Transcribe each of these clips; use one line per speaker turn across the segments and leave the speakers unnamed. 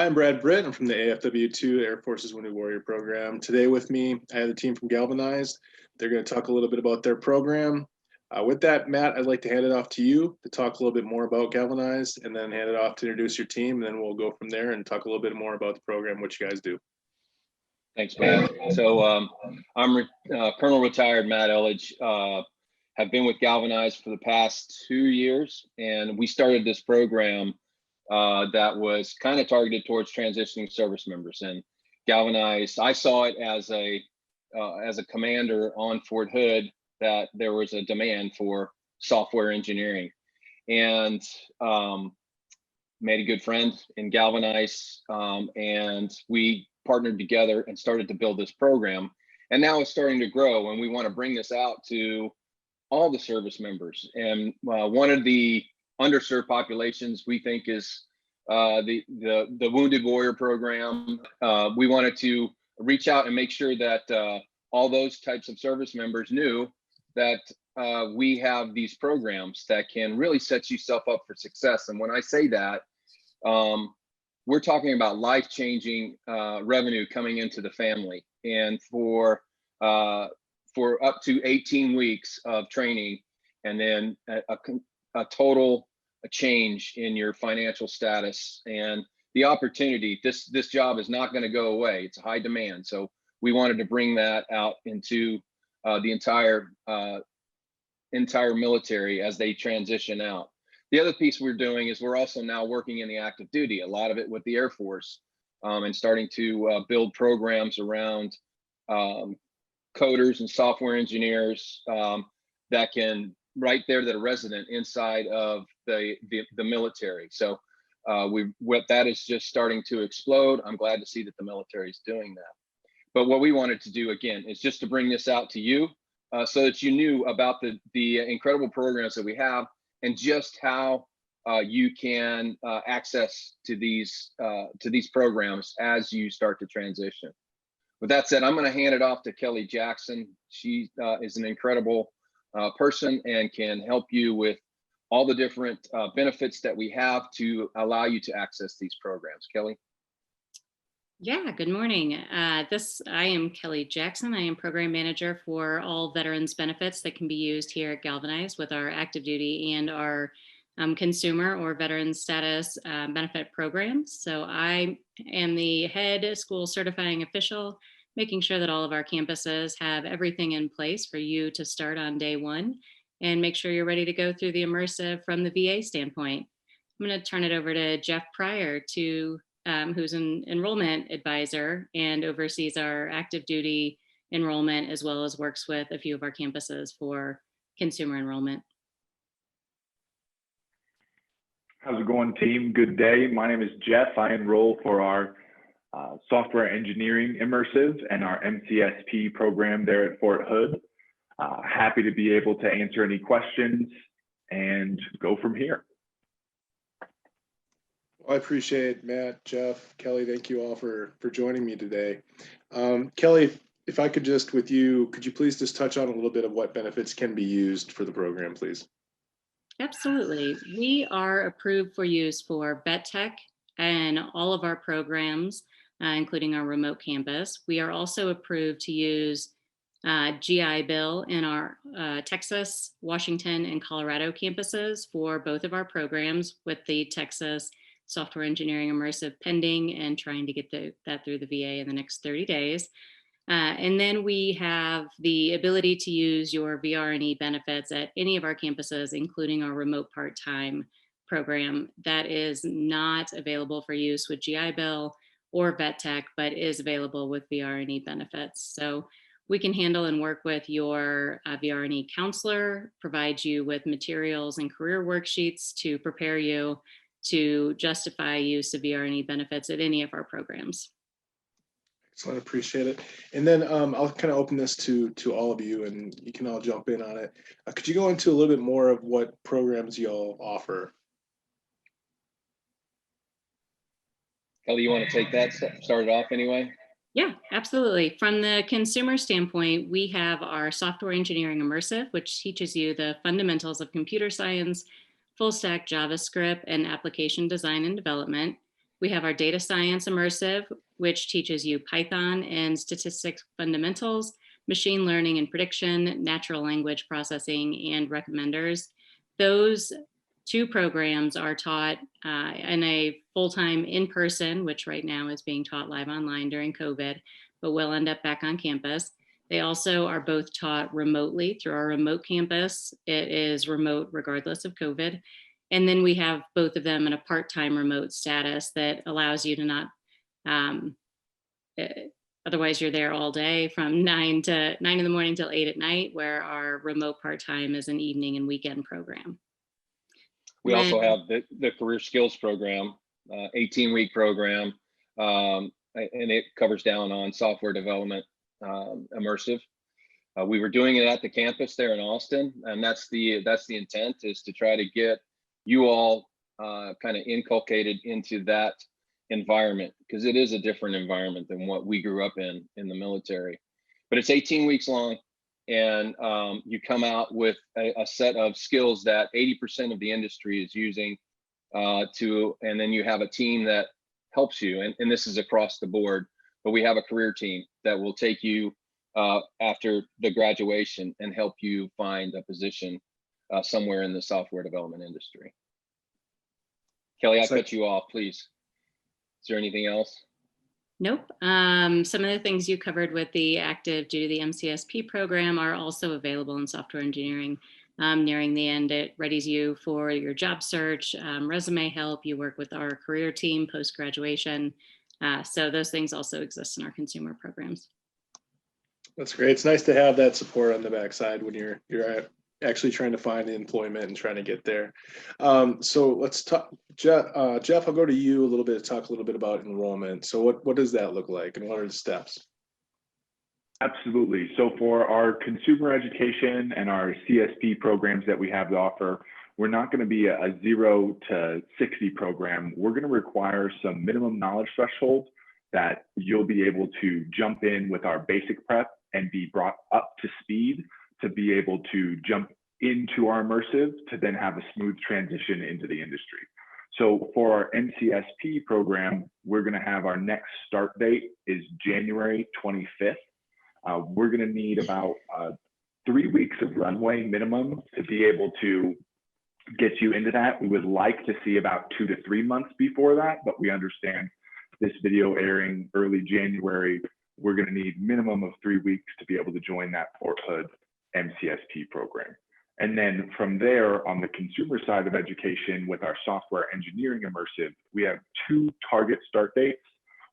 Hi, I'm Brad Britt. I'm from the AFW2 Air Force's Wounded Warrior Program. Today with me, I have the team from Galvanize. They're going to talk a little bit about their program. With that, Matt, I'd like to hand it off to you to talk a little bit more about Galvanize, and then hand it off to introduce your team, and then we'll go from there and talk a little bit more about the program, what you guys do.
Thanks, Brad. So I'm Colonel Retired Matt Elledge. Have been with Galvanize for the past 2 years, and we started this program that was kind of targeted towards transitioning service members. And Galvanize, I saw it as a commander on Fort Hood that there was a demand for software engineering, and made a good friend in Galvanize, and we partnered together and started to build this program. And now it's starting to grow, and we want to bring this out to all the service members. And one of the underserved populations we think is the Wounded Warrior program. We wanted to reach out and make sure that all those types of service members knew that we have these programs that can really set yourself up for success. And when I say that, we're talking about life-changing revenue coming into the family, and for up to 18 weeks of training, and then a total change in your financial status and the opportunity. This job is not going to go away. It's a high demand. So we wanted to bring that out into the entire military as they transition out. The other piece we're doing is we're also now working in the active duty, a lot of it with the Air Force, and starting to build programs around coders and software engineers that can right there that are resident inside of the military. So that is just starting to explode. I'm glad to see that the military is doing that. But what we wanted to do again is just to bring this out to you so that you knew about the incredible programs that we have, and just how you can access to these programs as you start to transition. With that said, I'm going to hand it off to Kelly Jackson. She is an incredible person and can help you with all the different benefits that we have to allow you to access these programs. Kelly?
Yeah, good morning. I am Kelly Jackson. I am program manager for all veterans benefits that can be used here at Galvanize with our active duty and our consumer or veteran status benefit programs. So I am the head school certifying official, making sure that all of our campuses have everything in place for you to start on day one, and make sure you're ready to go through the immersive from the VA standpoint. I'm going to turn it over to Jeff Pryor, who's an enrollment advisor and oversees our active duty enrollment, as well as works with a few of our campuses for consumer enrollment.
How's it going, team? Good day. My name is Jeff. I enroll for our software engineering immersive and our MCSP program there at Fort Hood. Happy to be able to answer any questions and go from here.
Well, I appreciate Matt, Jeff, Kelly. Thank you all for joining me today. Kelly, if I could just with you, could you please just touch on a little bit of what benefits can be used for the program, please?
Absolutely. We are approved for use for vet tech and all of our programs, including our remote campus. We are also approved to use GI Bill in our Texas, Washington, and Colorado campuses for both of our programs, with the Texas software engineering immersive pending and trying to get that through the VA in the next 30 days. And then we have the ability to use your VR&E benefits at any of our campuses, including our remote part-time program that is not available for use with GI Bill or vet tech, but is available with VR&E benefits. So we can handle and work with your VR&E counselor, provide you with materials and career worksheets to prepare you to justify use of VR&E benefits at any of our programs.
Excellent, appreciate it. And then I'll kind of open this to all of you, and you can all jump in on it. Could you go into a little bit more of what programs y'all offer?
Kelly, you want to take that, start it off anyway?
Yeah, absolutely. From the consumer standpoint, we have our software engineering immersive, which teaches you the fundamentals of computer science, full stack JavaScript, and application design and development. We have our data science immersive, which teaches you Python and statistics fundamentals, machine learning and prediction, natural language processing, and recommenders. Those 2 programs are taught in a full-time in-person, which right now is being taught live online during COVID, but will end up back on campus. They also are both taught remotely through our remote campus. It is remote regardless of COVID. And then we have both of them in a part-time remote status that allows you to not, otherwise you're there all day from 9 in the morning till 8 at night, where our remote part-time is an evening and weekend program.
We also have the career skills program, 18-week program, and it covers down on software development, immersive. We were doing it at the campus there in Austin, and that's the intent, is to try to get you all kind of inculcated into that environment, because it is a different environment than what we grew up in the military. But it's 18 weeks long, and you come out with a set of skills that 80% of the industry is using and then you have a team that helps you, and this is across the board, but we have a career team that will take you after the graduation and help you find a position somewhere in the software development industry. Kelly, I cut you off, please. Is there anything else?
Nope. Some of the things you covered with the active duty, the MCSP program, are also available in software engineering. Nearing the end, it readies you for your job search, resume help. You work with our career team post-graduation. So those things also exist in our consumer programs.
That's great. It's nice to have that support on the backside when you're actually trying to find employment and trying to get there. So let's talk, Jeff, I'll go to you a little bit to talk a little bit about enrollment. So what does that look like, and what are the steps?
Absolutely. So for our consumer education and our CSP programs that we have to offer, we're not going to be a 0 to 60 program. We're going to require some minimum knowledge threshold that you'll be able to jump in with our basic prep and be brought up to speed to be able to jump into our immersive to then have a smooth transition into the industry. So for our MCSP program, we're going to have our next start date is January 25th. We're going to need about 3 weeks of runway minimum to be able to get you into that. We would like to see about 2 to 3 months before that, but we understand this video airing early January, we're going to need minimum of 3 weeks to be able to join that Fort Hood MCSP program. And then from there, on the consumer side of education with our software engineering immersive, we have 2 target start dates,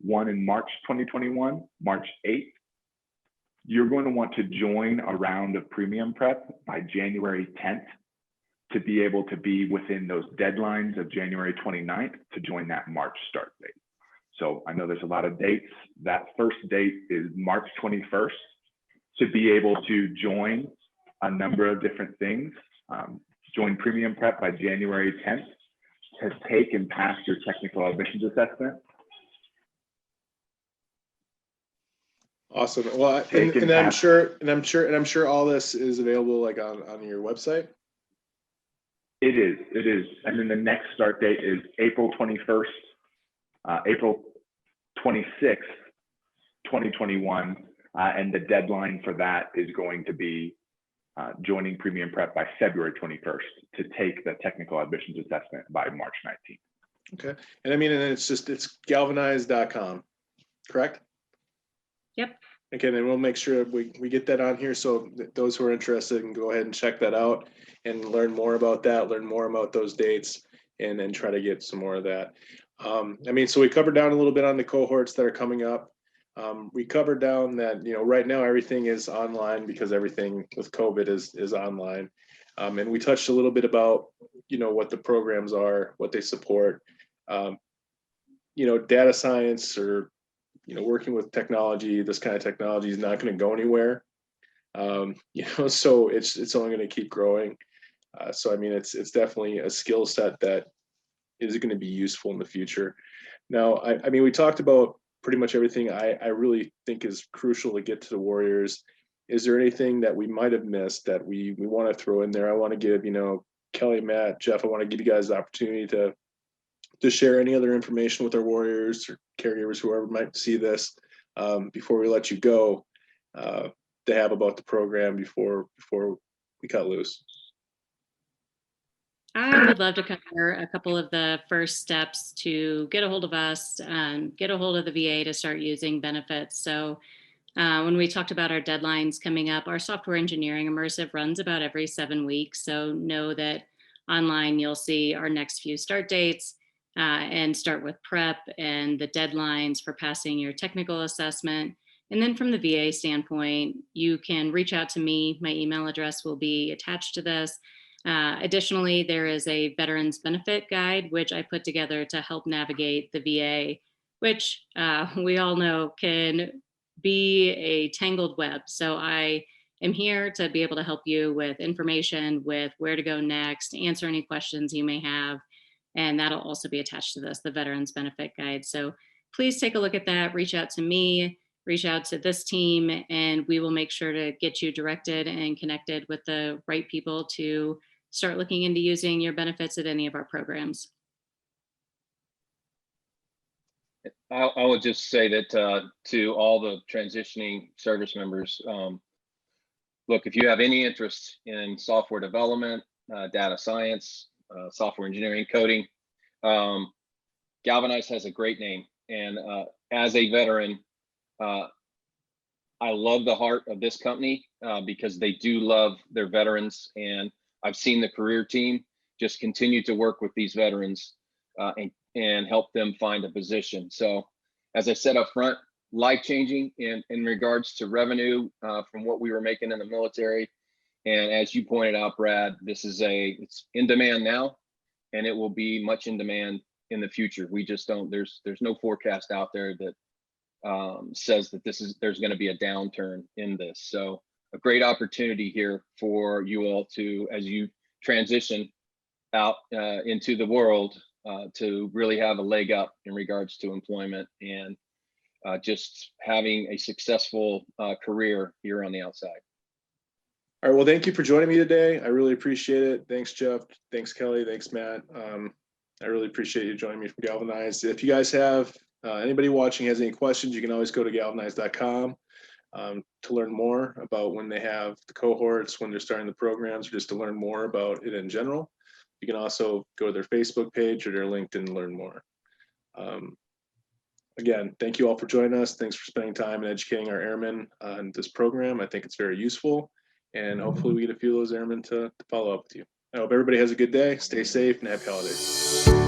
one in March 2021, March 8th. You're going to want to join a round of premium prep by January 10th to be able to be within those deadlines of January 29th to join that March start date. So I know there's a lot of dates. That first date is March 21st to be able to join a number of different things. Join premium prep by January 10th, to take and pass your technical admissions assessment.
Awesome. Well, and I'm sure all this is available like on your website.
It is. And then the next start date is April 21st, April 26th, 2021. And the deadline for that is going to be joining premium prep by February 21st to take the technical admissions assessment by March 19th.
Okay. And I mean, and it's galvanize.com, correct?
Yep.
Okay, then we'll make sure we get that on here so that those who are interested can go ahead and check that out and learn more about that, learn more about those dates, and then try to get some more of that. I mean, so we covered down a little bit on the cohorts that are coming up. We covered down that, you know, right now everything is online because everything with COVID is online. And we touched a little bit about, you know, what the programs are, what they support. You know, data science or, you know, working with technology, this kind of technology is not going to go anywhere. You know, so it's only going to keep growing. So I mean, it's definitely a skill set that is going to be useful in the future. Now, I mean, we talked about pretty much everything I really think is crucial to get to the Warriors. Is there anything that we might have missed that we want to throw in there? I want to give, you know, Kelly, Matt, Jeff, I want to give you guys the opportunity to to share any other information with our warriors or caregivers, whoever might see this, before we let you go, to have about the program before we cut loose?
I would love to cover a couple of the first steps to get a hold of us, get a hold of the VA to start using benefits. So when we talked about our deadlines coming up, our software engineering immersive runs about every 7 weeks. So know that online you'll see our next few start dates, and start with prep and the deadlines for passing your technical assessment. And then from the VA standpoint, you can reach out to me. My email address will be attached to this. Additionally, there is a veterans benefit guide, which I put together to help navigate the VA, which we all know can be a tangled web. So I am here to be able to help you with information, with where to go next, answer any questions you may have. And that'll also be attached to this, the veterans benefit guide. So please take a look at that, reach out to me, reach out to this team, and we will make sure to get you directed and connected with the right people to start looking into using your benefits at any of our programs.
I would just say that to all the transitioning service members, look, if you have any interest in software development, data science, software engineering, coding, Galvanize has a great name. And as a veteran, I love the heart of this company because they do love their veterans. And I've seen the career team just continue to work with these veterans and help them find a position. So as I said up front, life-changing in regards to revenue from what we were making in the military. And as you pointed out, Brad, it's in demand now, and it will be much in demand in the future. We just don't, there's no forecast out there that says that there's going to be a downturn in this. So a great opportunity here for you all to, as you transition out into the world, to really have a leg up in regards to employment and just having a successful career here on the outside.
All right, well, thank you for joining me today. I really appreciate it. Thanks, Jeff. Thanks, Kelly. Thanks, Matt. I really appreciate you joining me from Galvanize. If you guys have, anybody watching has any questions, you can always go to galvanize.com to learn more about when they have the cohorts, when they're starting the programs, or just to learn more about it in general. You can also go to their Facebook page or their LinkedIn and learn more. Again, thank you all for joining us. Thanks for spending time and educating our airmen on this program. I think it's very useful, and hopefully we get a few of those airmen to follow up with you. I hope everybody has a good day. Stay safe and happy holidays.